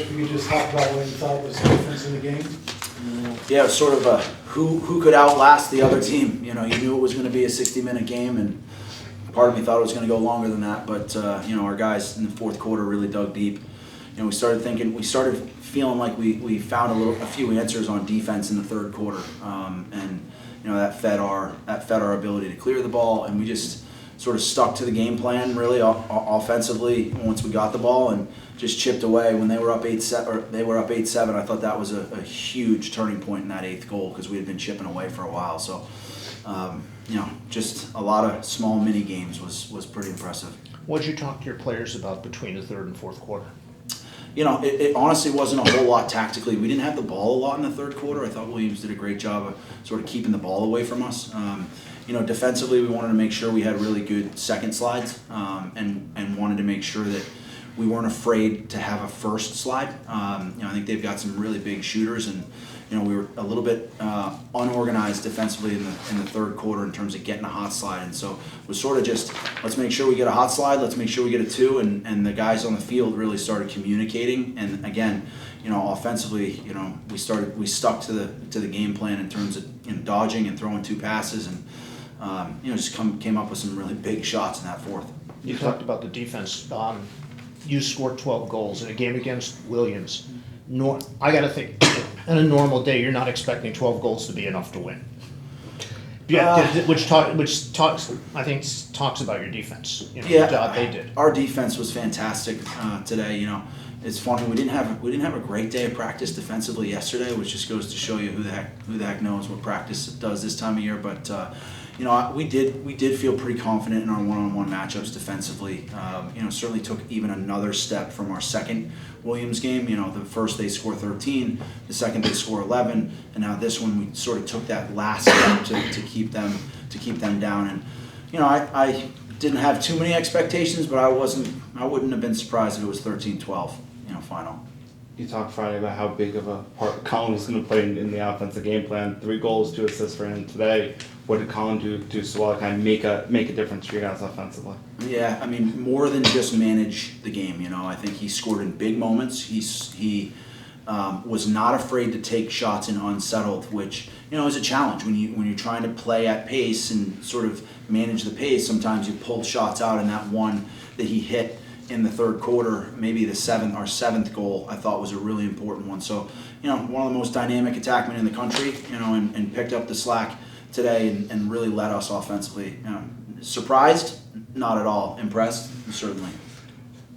If you could just talk about what you thought was the difference in the game. Yeah, it was sort of a who could outlast the other team. You know, you knew it was going to be a 60-minute game, and part of me thought it was going to go longer than that. But you know, our guys in the fourth quarter really dug deep. You know, we started feeling like we found a few answers on defense in the third quarter, and you know that fed our ability to clear the ball, and we just sort of stuck to the game plan really offensively once we got the ball and just chipped away. When they were up 8-7, I thought that was a huge turning point in that eighth goal because we had been chipping away for a while. So you know, just a lot of small mini games was pretty impressive. What did you talk to your players about between the third and fourth quarter? You know, it honestly wasn't a whole lot tactically. We didn't have the ball a lot in the third quarter. I thought Williams did a great job of sort of keeping the ball away from us. You know, defensively, we wanted to make sure we had really good second slides, and wanted to make sure that we weren't afraid to have a first slide. You know, I think they've got some really big shooters, and you know, we were a little bit unorganized defensively in the third quarter in terms of getting a hot slide, and so it was sort of just, let's make sure we get a hot slide, let's make sure we get a two, and the guys on the field really started communicating. And again, you know, offensively, you know, we stuck to the game plan in terms of, you know, dodging and throwing two passes, and you know, just came up with some really big shots in that fourth. You talked about the defense. You scored 12 goals in a game against Williams. I got to think, in a normal day, you're not expecting 12 goals to be enough to win. Yeah, which talks about your defense. You know, Yeah, they did. Our defense was fantastic today. You know, it's funny, we didn't have a great day of practice defensively yesterday, which just goes to show you who the heck knows what practice does this time of year. But you know, we did feel pretty confident in our one-on-one matchups defensively. You know, certainly took even another step from our second Williams game. You know, the first they score 13, the second they score 11, and now this one we sort of took that last step to keep them down. And you know, I didn't have too many expectations, but I wouldn't have been surprised if it was 13-12. You know, final. You talked Friday about how big of a part Colin was going to play in the offensive game plan. 3 goals, 2 assists for him today. What did Colin do so well to kind of make a difference for you guys offensively? Yeah, I mean, more than just manage the game. You know, I think he scored in big moments. He was not afraid to take shots in unsettled, which, you know, is a challenge when you're trying to play at pace and sort of manage the pace. Sometimes you pull shots out, and that one that he hit in the third quarter, maybe our seventh goal, I thought was a really important one. So, you know, one of the most dynamic attackmen in the country, you know, and picked up the slack today and really led us offensively. You know, surprised? Not at all. Impressed? Certainly.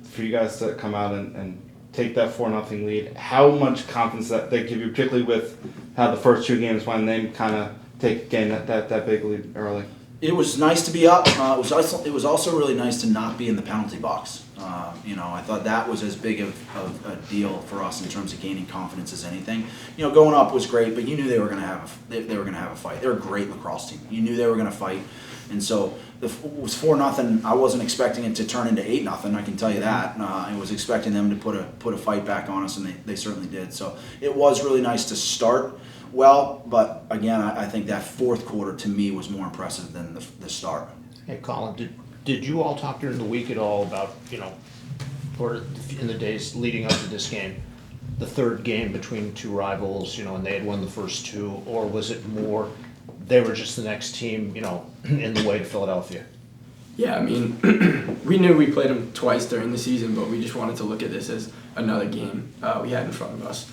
For you guys to come out and take that 4-0 lead, how much confidence that they give you, particularly with how the first 2 games when they kind of gain that big lead early? It was nice to be up. It was also really nice to not be in the penalty box. You know, I thought that was as big of a deal for us in terms of gaining confidence as anything. You know, going up was great, but you knew they were going to have a fight. They're a great lacrosse team. You knew they were going to fight, and so it was 4-0. I wasn't expecting it to turn into 8-0. I can tell you that. I was expecting them to put a fight back on us, and they certainly did. So it was really nice to start well, but again, I think that fourth quarter to me was more impressive than the start. Hey, Colin, did you all talk during the week at all about, you know, or in the days leading up to this game, the third game between 2 rivals, you know, and they had won the first 2, or was it more they were just the next team, you know, in the way to Philadelphia? Yeah, I mean, we knew we played them twice during the season, but we just wanted to look at this as another game we had in front of us.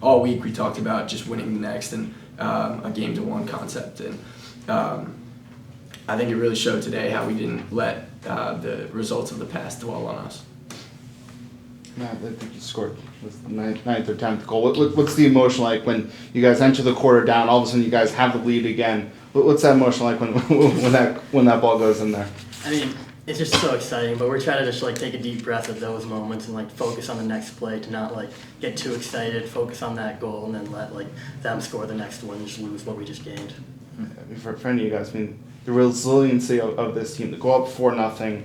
All week we talked about just winning the next and a game-to-1 concept. And I think it really showed today how we didn't let the results of the past dwell on us. Yeah, I think you scored the ninth or 10th goal. What's the emotion like when you guys enter the quarter down, all of a sudden you guys have the lead again? What's that emotion like when that ball goes in there? I mean, it's just so exciting, but we're trying to just like take a deep breath at those moments and like focus on the next play, to not like get too excited, focus on that goal, and then let like them score the next one and just lose what we just gained. For any of you guys, I mean, the resiliency of this team to go up 4-0,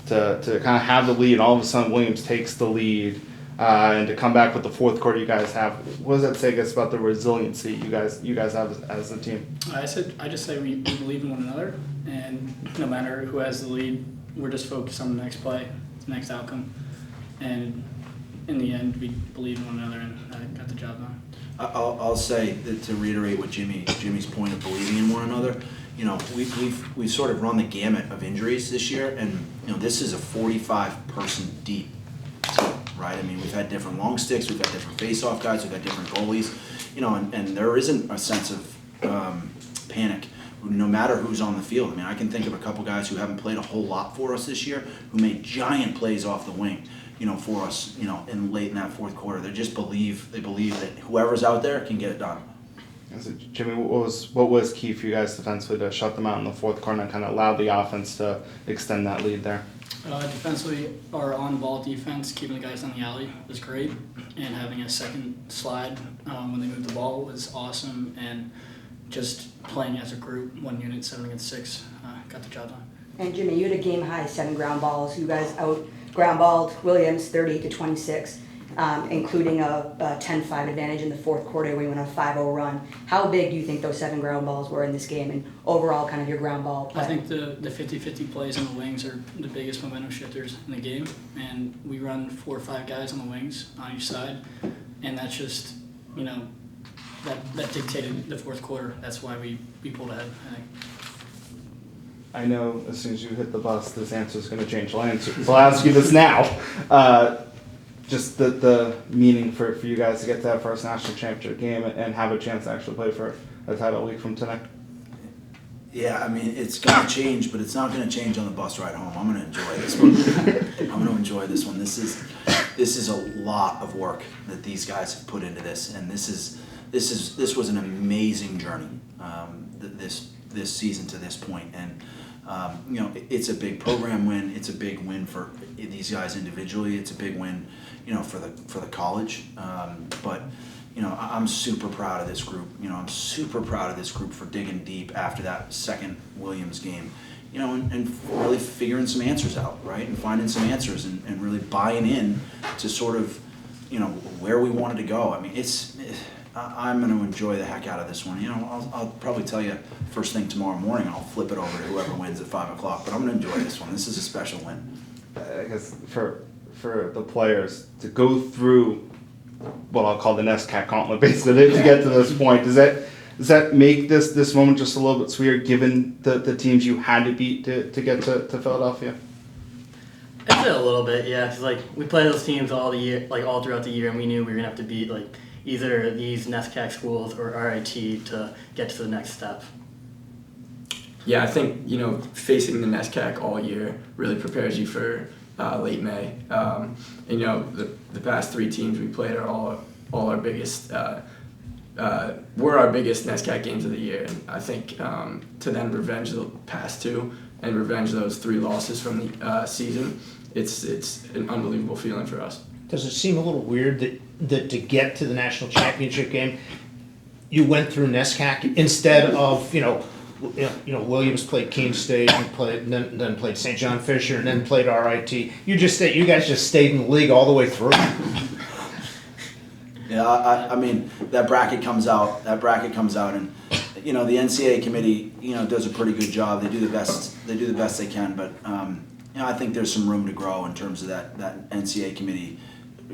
to kind of have the lead, and all of a sudden Williams takes the lead, and to come back with the fourth quarter you guys have. What does that say, I guess, about the resiliency you guys have as a team? I just say we believe in one another, and no matter who has the lead, we're just focused on the next play, the next outcome, and in the end, we believed in one another and got the job done. I'll say that to reiterate what Jimmy's point of believing in one another. You know, we've sort of run the gamut of injuries this year, and you know this is a 45-person deep team, right? I mean, we've had different long sticks, we've had different face-off guys, we've had different goalies, you know, and there isn't a sense of panic no matter who's on the field. I mean, I can think of a couple guys who haven't played a whole lot for us this year who made giant plays off the wing, you know, for us, you know, late in that fourth quarter. They believe that whoever's out there can get it done. So, Jimmy, what was key for you guys defensively to shut them out in the fourth quarter and kind of allow the offense to extend that lead there? Defensively, our on-ball defense, keeping the guys on the alley was great, and having a second slide when they moved the ball was awesome, and just playing as a group, 1 unit, 7 against 6, got the job done. And Jimmy, you had a game high 7 ground balls. You guys out ground balled Williams 30-26, including a 10-5 advantage in the fourth quarter. We went on a 5-0 run. How big do you think those 7 ground balls were in this game, and overall kind of your ground ball play? I think the 50-50 plays on the wings are the biggest momentum shifters in the game, and we run 4 or 5 guys on the wings on each side, and that's just, you know, that dictated the fourth quarter. That's why we pulled ahead, I think. I know as soon as you hit the bus, this answer is going to change lanes, so I'll ask you this now. Just the meaning for you guys to get to that first national championship game and have a chance to actually play for a title week from tonight. Yeah, I mean, it's going to change, but it's not going to change on the bus ride home. I'm going to enjoy this one. I'm going to enjoy this one. This is a lot of work that these guys have put into this, and this was an amazing journey. This season to this point, and you know, it's a big program win. It's a big win for these guys individually. It's a big win, you know, for the college. But you know, I'm super proud of this group. You know, I'm super proud of this group for digging deep after that second Williams game. You know, and really figuring some answers out, right, and finding some answers, and really buying in to sort of, you know, where we wanted to go. I mean, I'm going to enjoy the heck out of this one. You know, I'll probably tell you first thing tomorrow morning. I'll flip it over to whoever wins at 5 o'clock. But I'm going to enjoy this one. This is a special win. I guess for the players to go through what I'll call the NESCAC gauntlet, basically, to get to this point, does that make this moment just a little bit sweeter, given the teams you had to beat to get to Philadelphia? I'd say a little bit, yeah. Because like we play those teams all the year, like all throughout the year, and we knew we were gonna have to beat like either these NESCAC schools or RIT to get to the next step. Yeah, I think, you know, facing the NESCAC all year really prepares you for late May. And you know, the past 3 teams we played are all our biggest. Were our biggest NESCAC games of the year, and I think to then revenge the past 2 and revenge those 3 losses from the season, it's an unbelievable feeling for us. Does it seem a little weird that to get to the national championship game, you went through NESCAC instead of, you know, Williams played Keene State and then played St. John Fisher and then played RIT. You guys just stayed in the league all the way through. Yeah, I mean, that bracket comes out, and you know, the NCAA committee, you know, does a pretty good job. They do the best they can, but you know, I think there's some room to grow in terms of that NCAA committee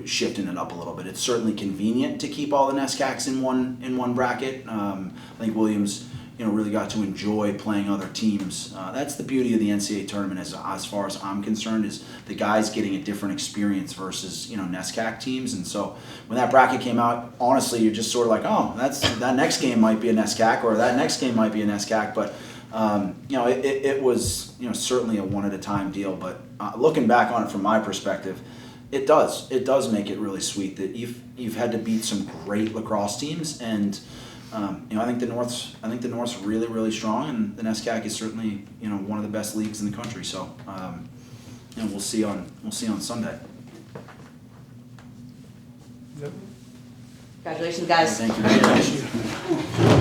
shifting it up a little bit. It's certainly convenient to keep all the NESCACs in one bracket. I think Williams, you know, really got to enjoy playing other teams. That's the beauty of the NCAA tournament, as far as I'm concerned, is the guys getting a different experience versus, you know, NESCAC teams. And so when that bracket came out, honestly, you're just sort of like, oh, that next game might be a NESCAC, or that next game might be a NESCAC. But you know, it was, you know, certainly a one at a time deal. But looking back on it from my perspective, it does make it really sweet that you've had to beat some great lacrosse teams, and you know, I think the North's really, really strong, and the NESCAC is certainly, you know, one of the best leagues in the country. So you know, we'll see on Sunday. Congratulations, guys. Thank you very much.